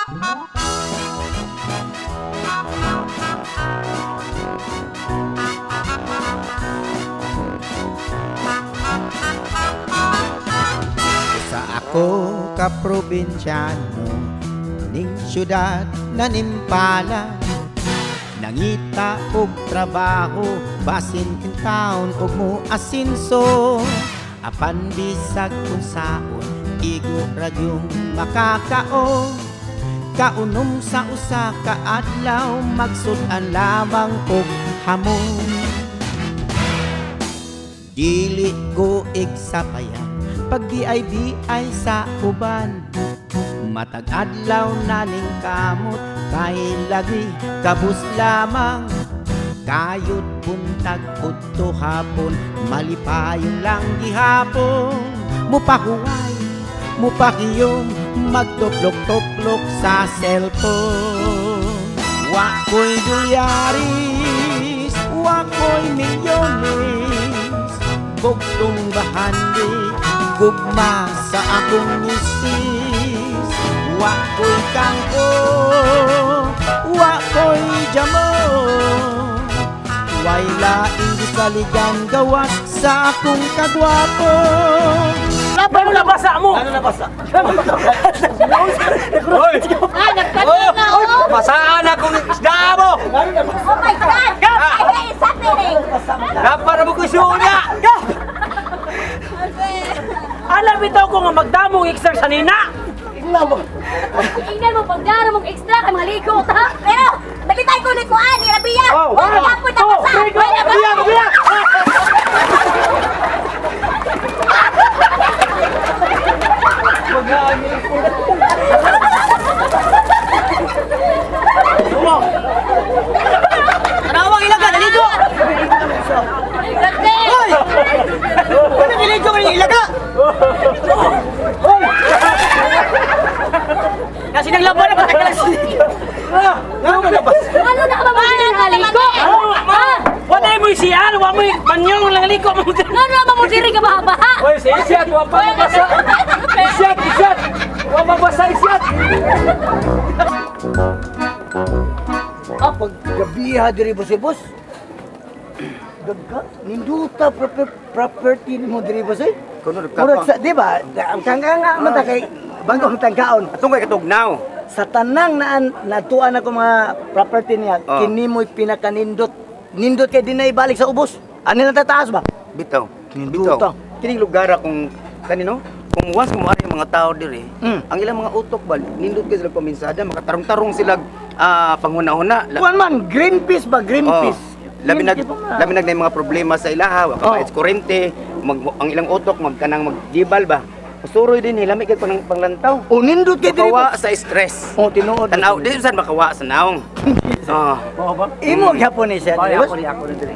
Sa ako ka probinsyano, ning syudad na nimpala, nangita og trabaho, basin in town og mo asinso. Apan bisag kung saon, igo radyong makakaon. Kaunom sa usa ka adlaw, magsudan lamang og hamon. Dili ko igsapayan, pag di-ay sa uban. Matag adlaw naning kamot, kay lagi kabus lamang. Kayod buntag udto hapon, malipayon lang gihapon. Mupahuway, mupakiyom, magtuplok-tuplok sa cellphone. Wako'y dolyaris, wako'y milyones, gugtong bahandi, gugma sa akong misis. Wako'y kangko, wako'y jamon, way laing gisaligan gawas sa akong kagwapo. Ano nabasa mo? Ano nabasa? Hoy! Ah, nagkanina na oh! Basaan akong isda mo! Oh my God! What is happening? Napara mo ko isuya! Alam bitaw ko nga magdamong extra sa nina! Ingnan mo, pagdara mong extra kay mga ligot, ha? Pero, nalitay ko ni Kuan, ni Rabia! Wala na po nabasa! Wala na Rabia! Anawang ilaga, naligo! Hoy! Ano niligo ka ng ilaga? Hoy! Kasi naglaban na patay ka lang siligo. Ano na ba? Ano na ka ba mga ligo? Wala mo isiyan, wala mo banyong lang liko mo. Ano na ba mo diri ka baha-baha? Hoy, si Isyat, wala pa mabasa. Isyat! Wala mabasa, Isyat! Pag gabi ha diri boss boss. Dagka ninduta property mo diri boss eh. Kuno Murag sa di ba? Ang tangga man ta kay bangkong tangkaon. atong kay katugnaw. Sa tanang natuan ako mga property niya, kini mo'y pinakanindot. Nindot kay dinay balik sa ubos. Ano na tataas ba? Bitaw. Ninduta. Kining lugar kung kanino? Kung once kumari yung mga tao diri, ang ilang mga utok ba, nindot kay sila paminsada, makatarong-tarong sila panghuna-huna. Kuan man, Greenpeace ba? Greenpeace. Labi na yung mga problema sa ilaha, kapait kurente, ang ilang utok magkanang magdibal ba. Suroy din nila may panglantaw. O nindot kay diri. Makawa sa stress. O tinuod. Tanaw, di saan makawa sa naong. Imo gyapon ni siya. Ako na diri.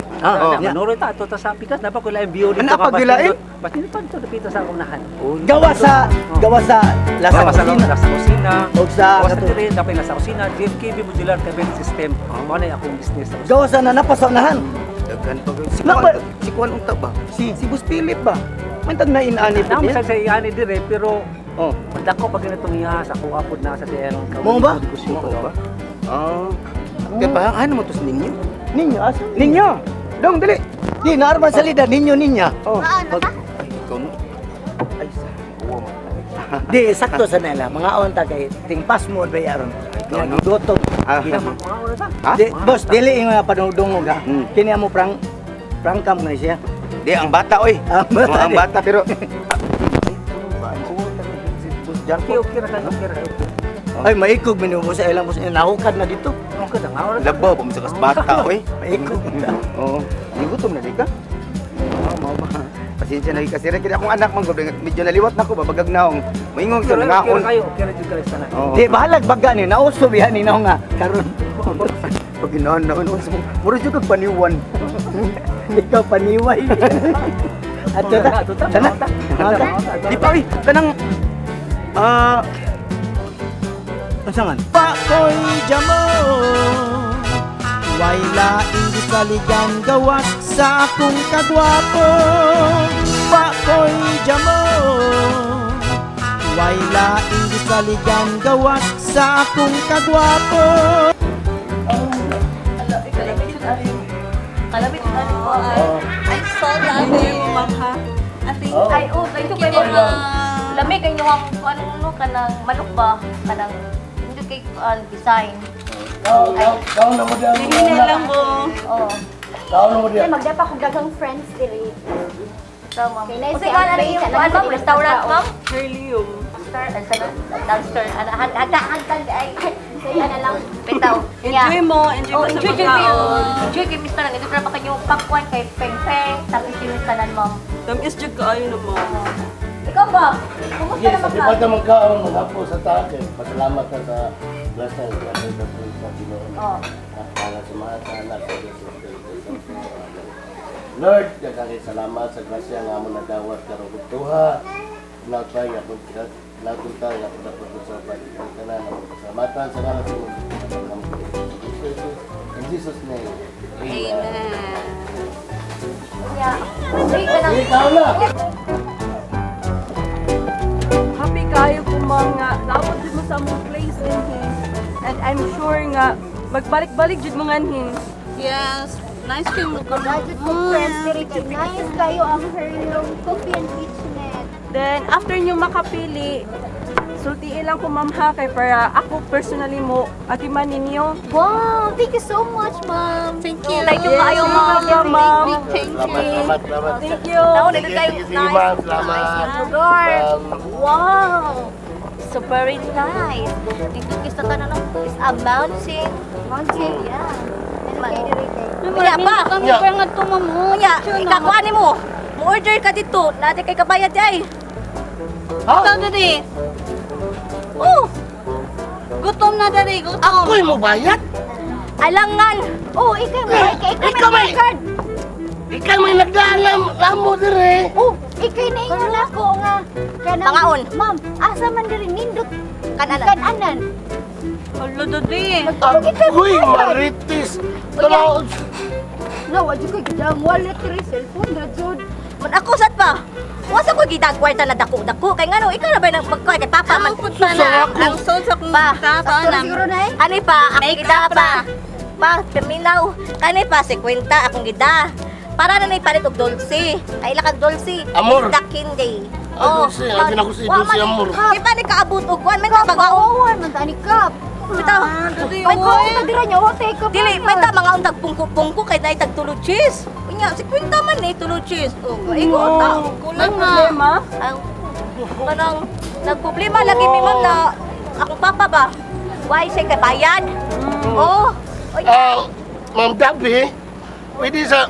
Manuro ta ato ta sa pikas dapat ko lain bio dito. Ano pa gilain? Basta ni panto dapita sa unahan. Gawa sa lasa Sa kusina. O sa katurin dapat nasa kusina, DFKB modular cabin system. Mo na akong business. gawa sa napasonahan. Daghan pa si Kuan unta ba? Si Boss Philip ba? Mantag na inani po Namo niya. sa iani dire pero dako pag ganitong iha sa kuha pud na sa TR. Mo ba? Kaya pa, ano mo to sa ninyo? Ninyo, asa? Ninyo! Dong, dali! Di, naarman salida, ninyo, ninya. Ano ka? Ay, ikaw no? Ay, sa uwa mo. Di, sakto sa nila. Mga onta kay tingpas mo bayaron. Nga gidotog. Di, boss, dili yung panudungog ha. Kini mo prangkam na siya. Di, ang bata, oy. Ang bata, pero... Okay ra kan, okay ra. Ay, maikog minubo sa ilang boss. Nahukad na dito. Okay na nga. Labaw, pumisakas bata, oy. Maikog na. Oo. Gutom na di ka? Pasensya na kasi rin. Kaya akong anak mong medyo naliwat na ko, babagag na akong maingong ka nangaon. Okay ra jud kayo sana. Di, bahalag baga ni. Nauso bihan ni na nga. Karon. Pag ginahan na, mura dyan kag paniwan. Ikaw paniway. Ato ta. Sana. Di pa, oy. Kanang... Asangan? Pakoy jamo, way laing gisaligan gawas sa akong kagwapo. Pakoy jamo, way laing gisaligan gawas sa akong kagwapo. Kalabit na po. I'm so lovely, ma'am ha. Thank you kayo mga lamig kayo ang kanang manok ba? Kanang hindi kay design. Kau na mo diyan. Hindi lang mo. Oh. Kau na mo diyan. Magdapa ko dagang friends diri. So, ma'am. Kasi ka na yung ma'am, restaurant, ma'am? Helium. Dumpster. Hagdan ay. Saya na lang. Bitaw. Enjoy mo sa Enjoy pagkaon. Enjoy kayo, Miss Tanan. Ito pa kayo pakwan kay Peng-Peng. Tapos si Miss Tanan, ma'am. Tamis jud kaayo na mo. Ikaw ba? Kumusta Yes, naman di ka? ba naman kaon magapo sa takin. Pasalamat ka sa blessing sa Ginoo. Oh. Para sa mga anak sa Diyos. Lord, daghang salamat sa grasya nga amo nadawat karon ug tuha. Nagpay nga pud nagunta nga pud ako sa pagkanan ng pasalamatan sa ngalan sa In Jesus name. Amen. Yeah. Enjoy ka lang. Ikaw na. Happy kayo kung mga naabot jud mo sa among place din he. And I'm sure nga magbalik-balik jud mo nganhi. Yes, nice to meet you. Budget ko friends diri kay nice kayo ang Helium Coffee and Kitchenette. Then after nyo makapili, sultiin lang ko ma'am ha kay para ako personally mo atiman ninyo. Wow, thank you so much, Mom. Thank you. Thank you kayo, ma'am. Ma'am. Thank you. Salamat. Thank you. Nauna din kayo. Sige, ma'am. Salamat. Sugar. Wow. So very nice. Dito kita tanan is a mountain. Mountain, yeah. Kaya pa. Kami Yeah. pa nga tumamu. Kaya, ikakuha ni mo. Mo-order ka dito. Natin kay kabayad ay. Ikaw dali. Oh, Gutom na dali, gutom. Ako'y mo bayad? alangan. Oh, ikaw may Ikaw may Ikaw may nagdaan mo dire. Oh, ikay na ingon ako nga. Kanang- Pangaon. Ma'am, asa man diri nindot Kananan. kananan. Hala dali. Ako'y maritis. Tanaw. No, wala ko gidang wallet diri cellphone na jud. Man ako sad pa. Wasa ko gidagwarta na dako-dako kay ngano ikaw na ba nang magkuha kay papa man. Ang punta na. Ang sol sa kong Pa. tata Pero na. siguro na eh. Ani pa, ako Make gida up pa. Pa, terminaw. Kani pa 50 akong gida. Para na nay palit og dulce. Ay lakag dulce. Amor. Is the candy. Dulce, lagi na ko si Dulce, amor. Di pa ni kaabot og kuan man ka bagaw. Kawawan man tani kap. Bitaw. May ko ta dira nya wa take up. Dili, may ta mga untag pungko-pungko kay dai tag tulog cheese. Unya, 50 man ni tulog cheese. Oh, maigo ta. Kulang problema. Ang kanang nagproblema lagi mi ma'am na akong papa ba? Why say kay bayad? Oh. Oh, yeah. Ma'am Dabi, pwede sa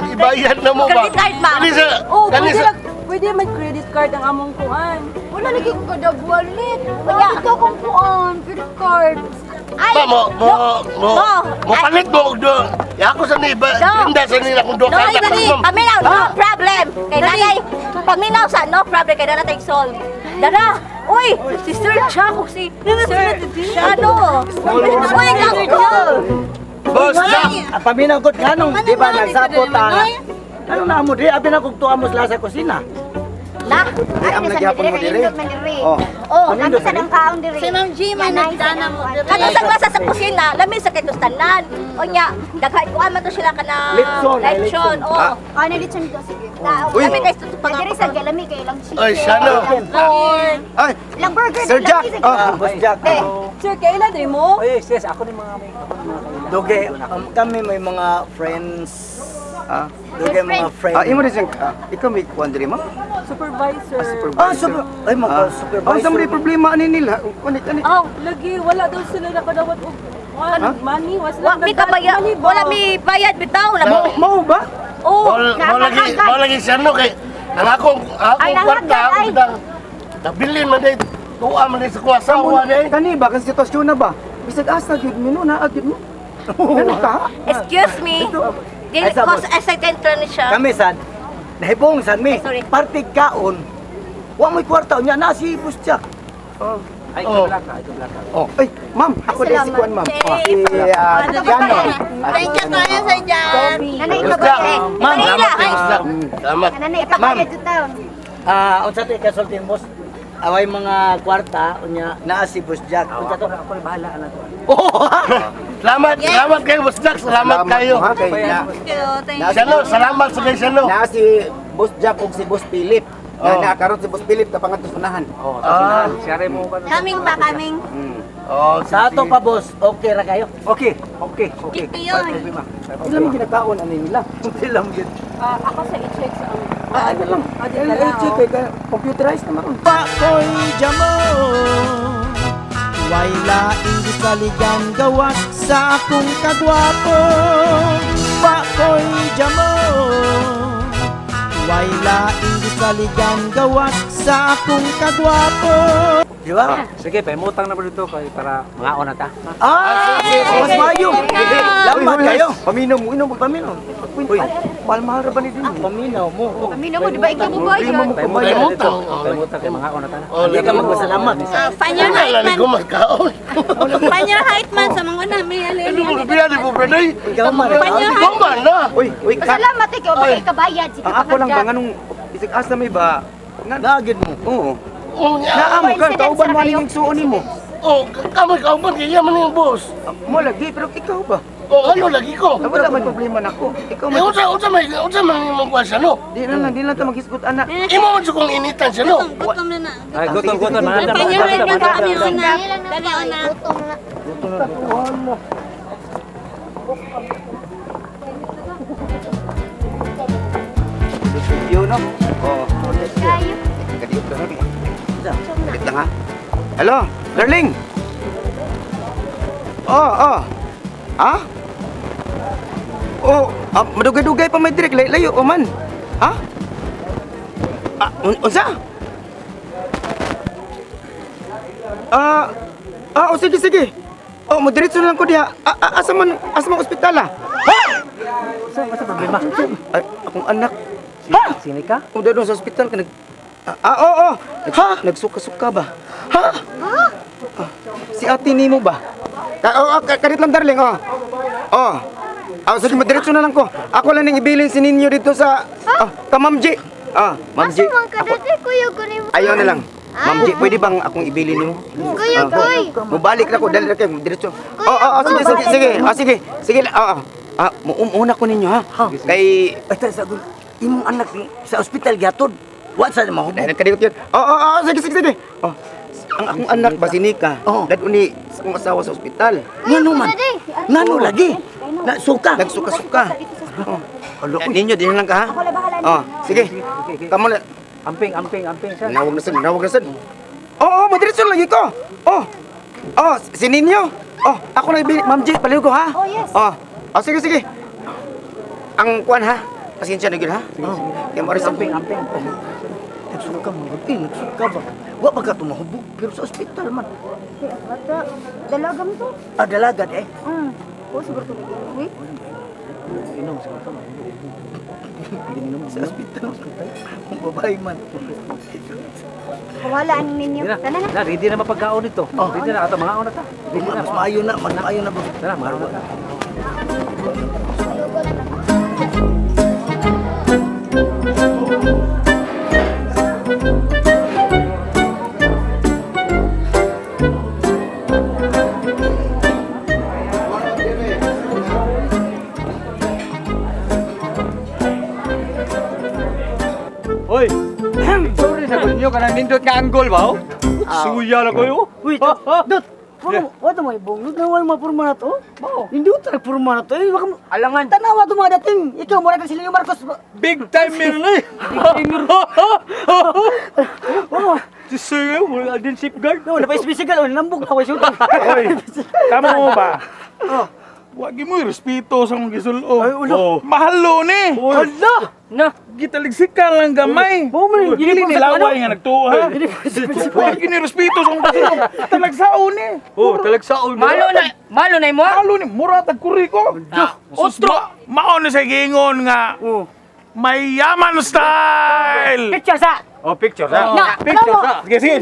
ibayad na mo ba? Credit card, ma'am. Pwede sa Oh, kani sa pwede mag credit card ang among kuan. Wala lagi ko kada wallet. Wala. Ito kong kuan, credit card. Ba mo palit mo og do. Ya ako sa ni ba No. tinda sa nila kung do No, ka dali. Paminaw, no problem. Kay nanay, paminaw sa no problem kay dara tay sol. Dara. Uy, si Sir Chaco, si Sir Shadow. Uy, gagko. Boss Jack. Paminaw gud kanong di ba nagsapot ano na mo di abi na kog tuwa mo sa kusina. Na. Di am nagyapon mo dire. Oh. Oh, Ano sa nang kaon diri? Si Ma'am G, may nagdana mo dali. Kato sa klasa sa kusina, lamin sa kitos tanan. O nya, daghay ko man to sila kana Lechon, lechon. Oh. Ano dito dito sige. Uy. Lamin kay sa pag Diri sa galami kay lang chicken. Ay, Shano. corn. Ay, Lang burger. Sir lang Jack. sige. Oh, Boss Jack. Sir, kailan din mo? Oh yes, yes. Ako ni mga Doge, kami may mga friends. ah, Doge mga friends. imo din siyang ikaw may kuan dire mo? Supervisor. Super, ay mga supervisor. sa mga problema ani nila. Kunit ani. Oh, Lagi, wala daw sila nakadawat og money. Was wa mi kabaya, wala mi bayad bitaw na mo. Mao ba? Oh, Mo lagi siya no kay ang akong kwarta ako bidang nabilin man day tuwa man day sa kuwasawa day. Kani ba kan sitwasyon na ba? Bisag asa gyud mi no na agid mo. Ano ka? excuse me. Dili Ay, sa cause boss. as I enter ni siya. Kami sad. Nahibong sad mi. Ay, sorry. Partig kaon. Wa mo'y kwarta nya na si Boss Jack. Oh. ay Oh. ito Oh, ay, ma'am, ako din si kuan ma'am. Oh, si Jano. Thank you kayo sa dyan. Nanay Boss pa Jack. ba? Salamat, Boss Jack. Salamat. Nanay pa Ma'am. kaya jud taon. Unsa tay kasulti boss? away mga kwarta unya naa si Boss Jack. Unsa to? Ako bahala ana to. Salamat kayo, Boss Jack. Salamat kayo. Ha kay na. Thank you. Salo, salamat sa kayo, Salo. Na si Boss Jack ug si Boss Philip. Na karon si Boss Philip ta pangadto sa unahan. Kaming pa, kaming. Oh, Sa ato pa boss, okay ra kayo? Okay. Ito yun. Sila mo ginakaon ani nila. Sila mo gid. Ako sa i-check sa ang... Ano lang. LG kay computerized naman. Pakoy jamo way laing gisaligan gawas sa akong kagwapo. Pakoy jamo way laing gisaligan gawas sa akong kagwapo. Di ba? Sige, pahimutang na po dito para mangaon na ta. Mas mayo. Lamat kayo. Paminom mo, inom mo paminom. Uy, mahal ba ni din? Paminaw mo. Amino mo, di ba ikaw bubayad? Pahimutang kay mangaon na ta na. Hindi ka magpasalamat. Panyo height man. Naligo magkaon. Panyo height man sa mga namin. Ano mo biya di po, Brady? Ikaw man. Ikaw man na. Uy, Salamat ikaw, ba ikabayad? Sige, ang ako lang ba nganong isig asa may ba? Nagid mo. Oo. Oh, Naamo ka kauban mo ning suon nimo. oh, kamay kauban kaya man yung boss. Mo lagi pero ikaw ba? Oh, ano lagi ko? Wala man problema nako. Ikaw man. Unsa man yung kuwasa no? Di na lang ta maghisgot ana. Imo man sukong initan siya no? Gutom na na. Ay, gutom. Panyo height man ka kami una. Dali una. Video no. Oh. Kadiyot ka rin. Ulit lang ha. Hello, darling. Oh. Ha? Oh, madugay-dugay pa may direk layo o man. Ha? Unsa? Oh, sige. Oh, madiretso na lang ko diha. Asa man ospital ah? Ha? Sa problema? Ay, akong anak. Sini ka? Udah doon sa ospital ka nag... Oo. Ha? Nagsuka-suka ba? Ha? Si ate nimo ba? Kadit lang darling, sige, madiretso na lang ko. Ako lang nang ibilin si ninyo dito sa... ka Ma'am G. Ma'am G. Ayaw na lang. Ma'am G, pwede bang akong ibilin nimo? Kuya, kuy. Mubalik na ko, dali na kayo, diretso. Sige. Muuna ko ninyo ha. Kay... Basta sa imong anak ni sa ospital gyatod. Wa sa mo. Dahil nagkadikot yun. Sige. Ang akong anak ba si Nika? Dad uni sa akong asawa sa ospital. Ngano man? Ngano lagi? Na suka. Nagsuka-suka. Ninyo, din lang ka ha? Sige. Kamu na. Amping sa. Nawag na sad. Madiretso lagi ko. Si Ninyo. Ako na ibig, Ma'am G, paliw ko ha? yes. Sige. Ang kuan ha? Pasensya na yun ha? Kaya mo rin Amping. Nagsuka mo. Nagsuka ba? Wa ba ka tumahubog pero sa ospital man. Dalagam to. Dalagad eh. Siguro to. Uy. Inom sa ka. Sa ospital. Kung babae man. Kawalaan ninyo. Na, ready na mapagkaon dito. Ready na ato mangaon na ta. Mas maayo na. Tara, mangaon na ta. Hoy! Sorry sa kunyo ka nindot nga anggol ba? Suya na kayo? Wait, Dot. Wala mo ibong. Dot na wala mapurma na to. Hindi ko tayo purma na to. Alangan. Tanawa to mga dating. Ikaw mo rin sila yung Marcos. Big time meron eh! Sige, wala din safeguard. Wala pa ispisigal. Nambog na ako yung Hoy! Tama mo ba? Wag mo respeto sa mga gisulo. Ay, ulo. Mahalo ni! Hala! Na! Gitaligsikan lang gamay. Dili nilaway nga nagtuo ha. Wag ni respeto sa mga gisulo. Talagsaon ni. Talagsaon. Malo na mo? Mahalo ni. Mura tag kuriko. Ostro! Mao na sa gingon nga. May yaman style! Picture sa! Picture sa. Na! Picture sa. Sige.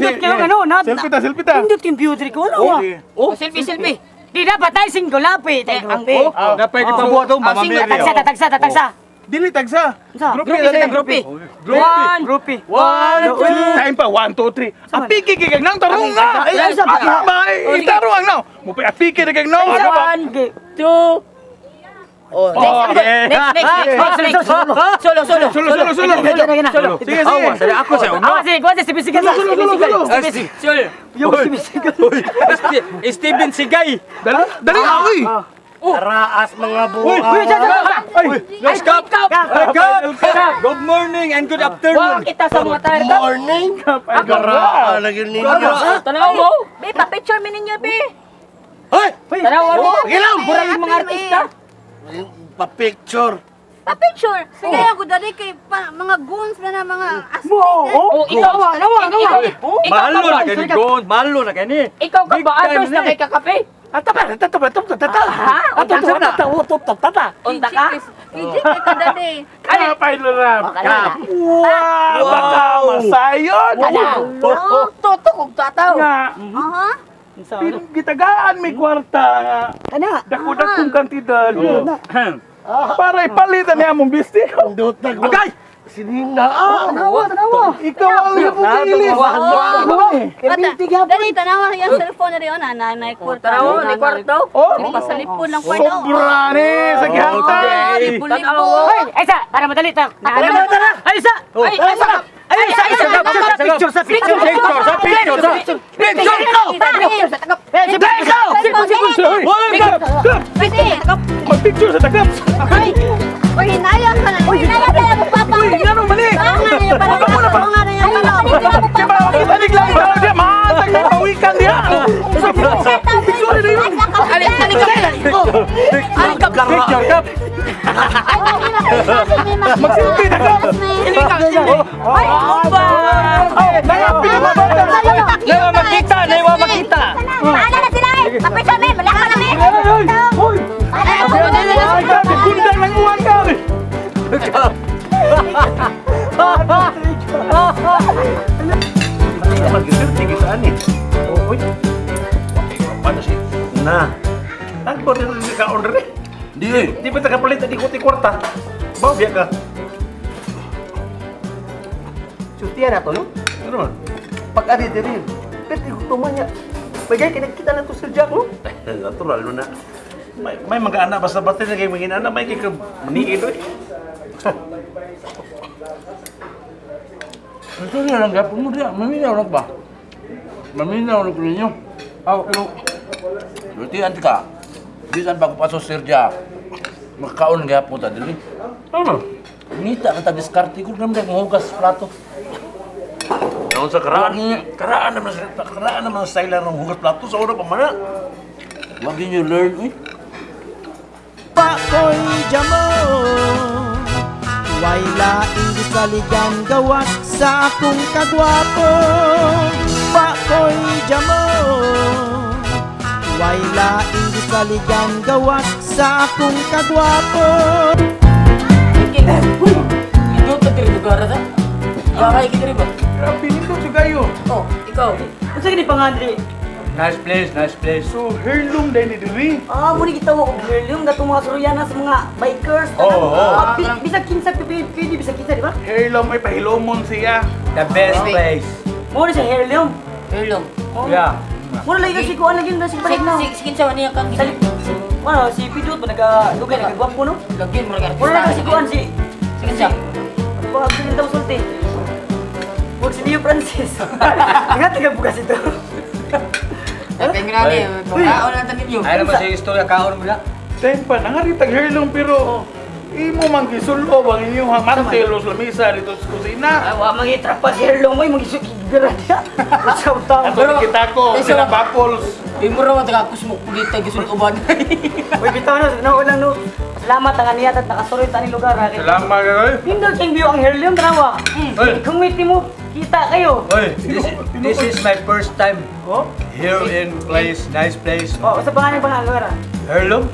Selfie ta. Hindi computer ko. Ano? Selfie. Di dapat tayo single lapit. Napay kita buhat to, Mama Mary. Tatagsa. Dili tagsa. Grupi na grupi. Grupi. 1, 2, time pa 1, 2, 3. Apiki kay nang tarong nga. Ay, tarong na. Mo pa apiki kay nang. 1, 2. Oh, next. Solo. Sige. Ako sa'yo, no? Steven Sigay. Dali aoy. Raas mga buhay. Let's go. Good morning and good afternoon. Kita sa mga tayo. Morning. Gara lagi ninyo. Tanaw mo. Be, pa-picture mi ninyo, be. Hoy! Tanaw mo. Gilam! Murag yung mga artista. Pa-picture. Pa-picture. Sige, ako dali kay mga goons na mga Oh, ikaw. Mahalo na gani, Gon. Mahalo na gani. Ikaw ka ba atos na kay kakape? Unta ka? Hindi ka dali. Kapay larap. Wow, baka masayon. Toto kog tataw. Nga, Aha. gitagaan may kwarta nga. Dako-dakong kantidad. Para ipalitan niya mong bistik. Agay! Sinina. Ikaw ang pumili. Dali, tanawa yung cellphone na rin, nanay kwarto. Tanaw ni kwarto. Pasalipon ng kwarto. Sobra ni sa gihantay. Libo-libo. Isa, para madali ta. Ay, isa. Picture sa picture. Mag-picture sa takap. Uy, hinayang ka na. Hinayang ka na, papa. Uy, ganun mali. Tanig lang ba dia matag na pawikan dia. Picture na yun. Magsilpi na ka. Ay, Nawa makita. Paala na sila eh. Papicture me, malaka na me. Hoy. Kundang ng uwan ka. Sige saan eh. Oy. Paano si? Na. Ang bote na ka order eh. Di ba nakapalit at ikuti kwarta? Bawa biya ka. Sutiya na to, no? Ano man? Pag-adi din. Pero tumanya. Bagay, kinakita na to si Jack, no? Natural, no na. May mga anak, basta basta na kayo mga anak, may kika maniin, no? Ito na lang gapon mo diya. Maminaw na ba? Maminaw na ko ninyo. Pero... Lutihan ka. Bisan bago paso Sir Jack. Magkaon gapon ta dili. Ano? Nita na ta-diskarte ko naman dahil mahugas plato. Naon sa karaan naman sa style ng hugas plato sa una pa man. Wag niyo learn, eh. Pakoy jamo way laing gisaligan gawas sa akong kagwapo. Pakoy jamo way laing gisaligan gawas sa akong kagwapo. Ito to kiri lugar sa. Bahay kita rin ba? Grabe nito si Gayo. Oh, ikaw. Unsa gini pangandri? Nice place. So, heirloom din ni Diri. Muna kita mo og heirloom gatong mga Soroyana sa mga bikers. Bisa kinsa pwede bisa kinsa, di ba? Heirloom ay pahilomon siya. The best place. Mo ni sa heirloom. Hello. Yeah. Mo na lagi ko lagi na si balik na. Sige sa niya kang Salip. Ano si Pidot ba nagdugay nagagwapo no? lagyan mo lang. Mo na si kuan si Sige siya. Baka bilin daw sulti. Mo si Leo Francis. Ingat taga bukas ito. Kaya nga ni, pagkaon lang tanin niyo. Ay naman sa istorya kaon mo na. Tempa, nangaritag heirloom pero imo man gisulo bang inyong mantel o lamisa dito sa kusina. Wa mangitrapa si heirloom mo magisugigara dia. Sa taon. Ano kita ko, sila Bapols. Di mo raw taga kusmo kulita gisulod uban. Uy bitaw na ulang no. Salamat ang aniyat at nakasulit ani lugar ha. Salamat kayo. Pindot king view ang heirloom trawa. Kung wait mo kita kayo. Oy, this is my first time here in place, nice place. Oh, sa pangalan pangagara. Heirloom?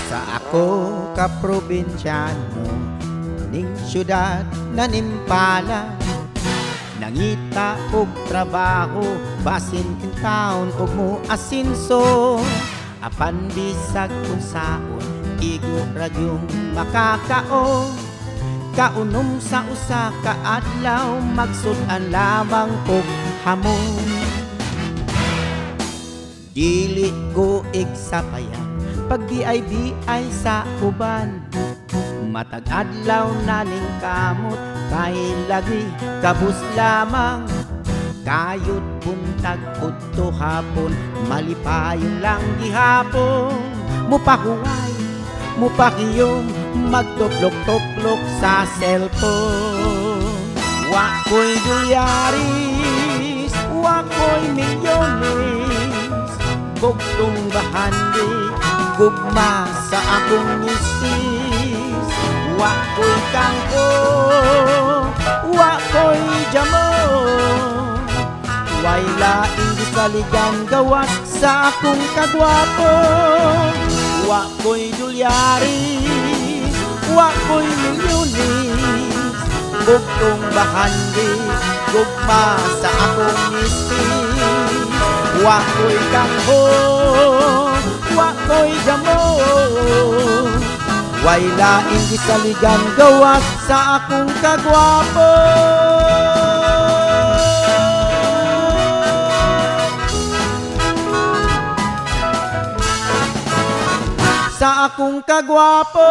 Sa ako ka probinsyano, ning syudad nanimpala. Nangita og trabaho, basin kintaon og mo asinso. Apan bisag unsaon, igo radyong makakaon. Kaunom sa usa ka adlaw, magsudan lamang og hamon. Dili ko igsapayan, pag BIBI sa uban. Matag adlaw naning kamot, kay lagi kabus lamang. Kayod buntag udto hapon, malipayon lang gihapon. Mupahuway, mupakiyom, magtuklok-tuklok sa cellphone. Wako'y dolyaris, wako'y milyones. Gugtong bahandi, gugma sa akong misis. Wako'y kangko, wako'y jamon. Way laing gisaligan gawas sa akong kagwapo. Wako'y dolyaris, wako'y milyones. Gugtong bahandi, gugma sa akong misis. Wako'y kangho, wako'y jamon. Way laing gisaligan gawas sa akong kagwapo. Sa akong kagwapo.